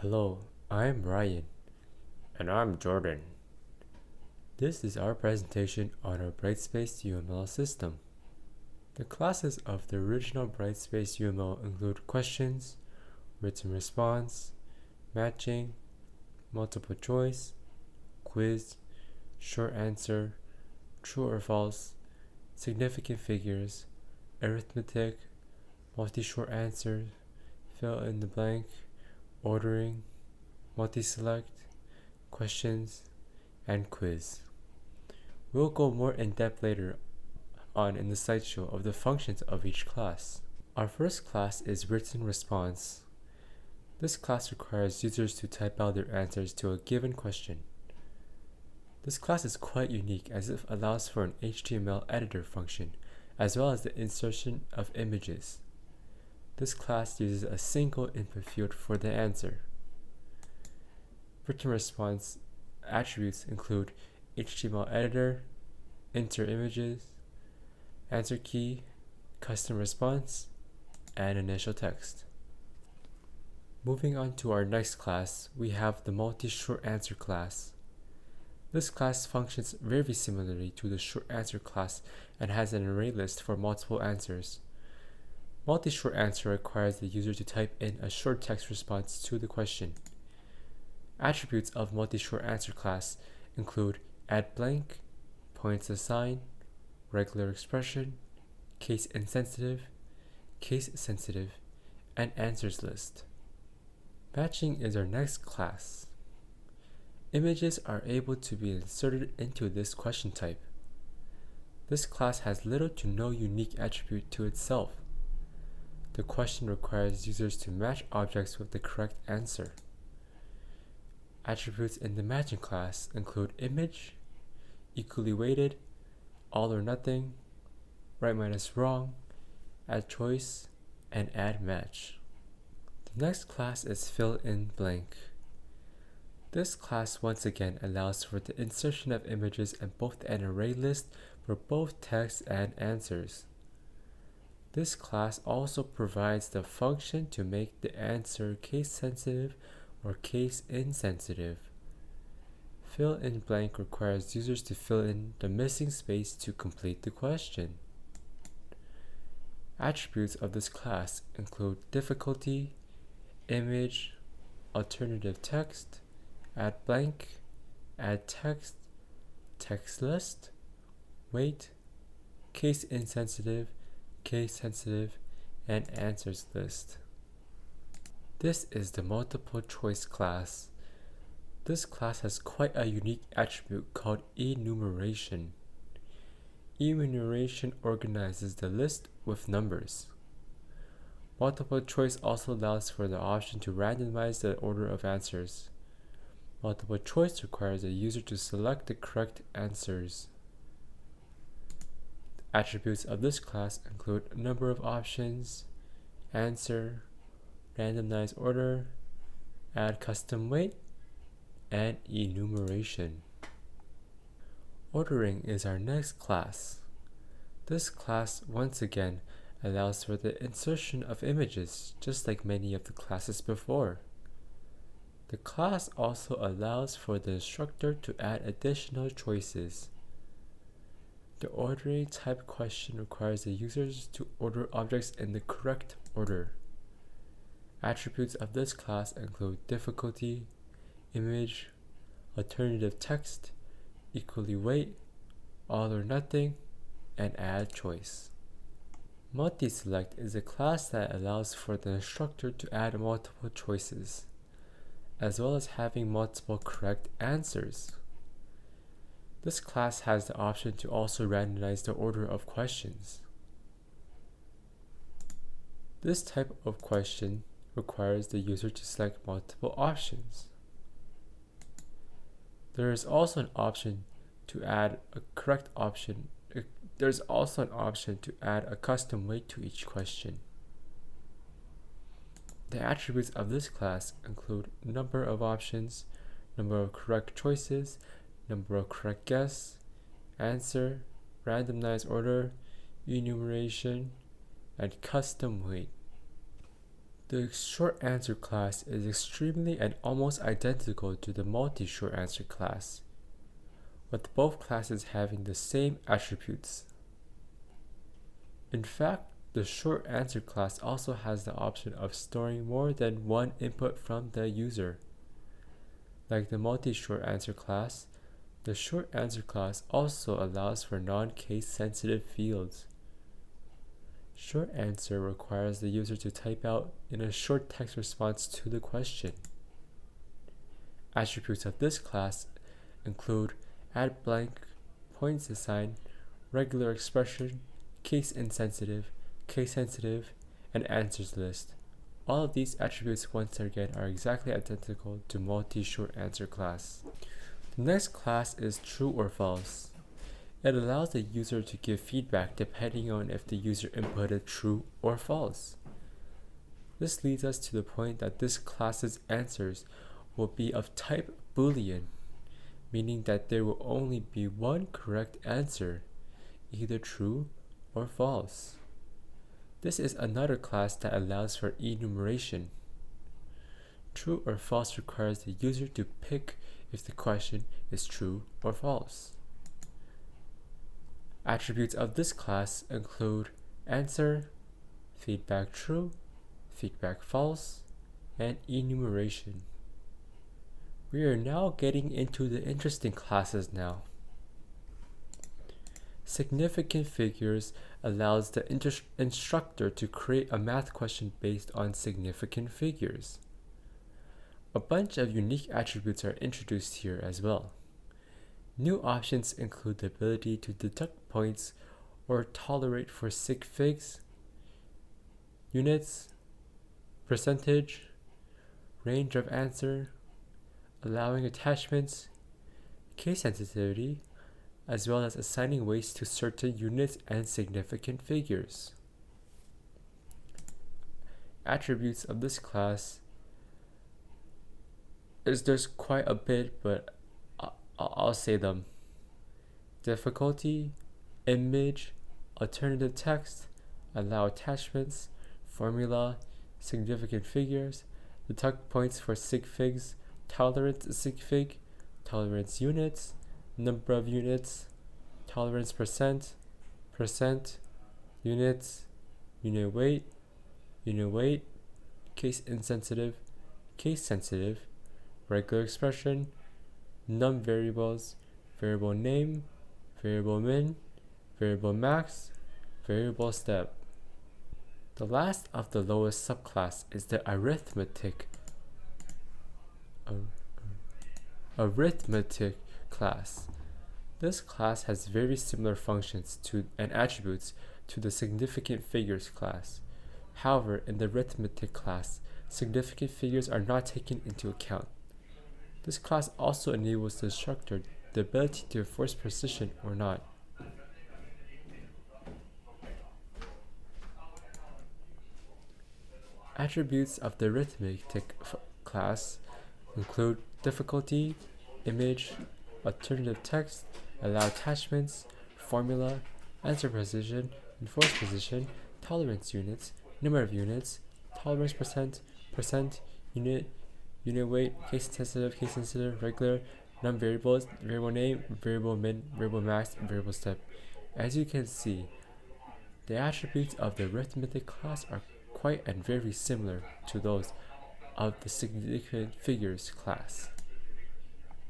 Hello, I'm Ryan. And I'm Jordan. This is our presentation on our Brightspace UML system. The classes of the original Brightspace UML include questions, written response, matching, multiple choice, quiz, short answer, true or false, significant figures, arithmetic, multi-short answers, fill in the blank, ordering, multi-select, questions, and quiz. We'll go more in depth later on in the slideshow of the functions of each class. Our first class is written response. This class requires users to type out their answers to a given question. This class is quite unique as it allows for an HTML editor function, as well as the insertion of images. This class uses a single input field for the answer. Written response attributes include HTML editor, enter images, answer key, custom response, and initial text. Moving on to our next class, we have the multi-short answer class. This class functions very similarly to the short answer class and has an array list for multiple answers. Multi-short answer requires the user to type in a short text response to the question. Attributes of multi-short answer class include add blank, points assign, regular expression, case insensitive, case sensitive, and answers list. Matching is our next class. Images are able to be inserted into this question type. This class has little to no unique attribute to itself. The question requires users to match objects with the correct answer. Attributes in the matching class include image, equally weighted, all or nothing, right minus wrong, add choice, and add match. The next class is fill in blank. This class once again allows for the insertion of images and both an array list for both text and answers. This class also provides the function to make the answer case sensitive or case insensitive. Fill in blank requires users to fill in the missing space to complete the question. Attributes of this class include difficulty, image, alternative text, add blank, add text, text list, weight, case insensitive, case sensitive, and answers list. This is the multiple choice class. This class has quite a unique attribute called enumeration. Enumeration organizes the list with numbers. Multiple choice also allows for the option to randomize the order of answers. Multiple choice requires a user to select the correct answers. Attributes of this class include number of options, answer, randomized order, add custom weight, and enumeration. Ordering is our next class. This class once again allows for the insertion of images just like many of the classes before. The class also allows for the instructor to add additional choices. The ordering type question requires the users to order objects in the correct order. Attributes of this class include difficulty, image, alternative text, equally weight, all or nothing, and add choice. Multi-select is a class that allows for the instructor to add multiple choices, as well as having multiple correct answers. This class has the option to also randomize the order of questions. This type of question requires the user to select multiple options. There is also an option to add a correct option. There's also an option to add a custom weight to each question. The attributes of this class include number of options, number of correct choices, number of correct guesses, answer, randomized order, enumeration, and custom weight. The short answer class is extremely and almost identical to the multi-short answer class, with both classes having the same attributes. In fact, the short answer class also has the option of storing more than one input from the user. Like the multi-short answer class, the short answer class also allows for non-case sensitive fields. Short answer requires the user to type out in a short text response to the question. Attributes of this class include add blank, points assign, regular expression, case insensitive, case sensitive, and answers list. All of these attributes once again are exactly identical to multi-short answer class. The next class is true or false. It allows the user to give feedback depending on if the user inputted true or false. This leads us to the point that this class's answers will be of type Boolean, meaning that there will only be one correct answer, either true or false. This is another class that allows for enumeration. True or false requires the user to pick if the question is true or false. Attributes of this class include answer, feedback true, feedback false, and enumeration. We are now getting into the interesting classes now. Significant figures allows the instructor to create a math question based on significant figures. A bunch of unique attributes are introduced here as well. New options include the ability to deduct points or tolerate for sig figs, units, percentage, range of answer, allowing attachments, case sensitivity, as well as assigning weights to certain units and significant figures. Attributes of this class there's quite a bit, but I'll say them. Difficulty, image, alternative text, allow attachments, formula, significant figures, deduct points for sig figs, tolerance sig fig, tolerance units, number of units, tolerance percent, units, unit weight, case insensitive, case sensitive, regular expression, num variables, variable name, variable min, variable max, variable step. The last of the lowest subclass is the arithmetic class. This class has very similar functions and attributes to the significant figures class. However, in the arithmetic class, significant figures are not taken into account. This class also enables the instructor the ability to enforce precision or not. Attributes of the arithmetic class include difficulty, image, alternative text, allow attachments, formula, answer precision, enforce precision, tolerance units, number of units, tolerance percent, unit weight, case sensitive, regular, num variables, variable name, variable min, variable max, and variable step. As you can see, the attributes of the arithmetic class are quite and very similar to those of the significant figures class.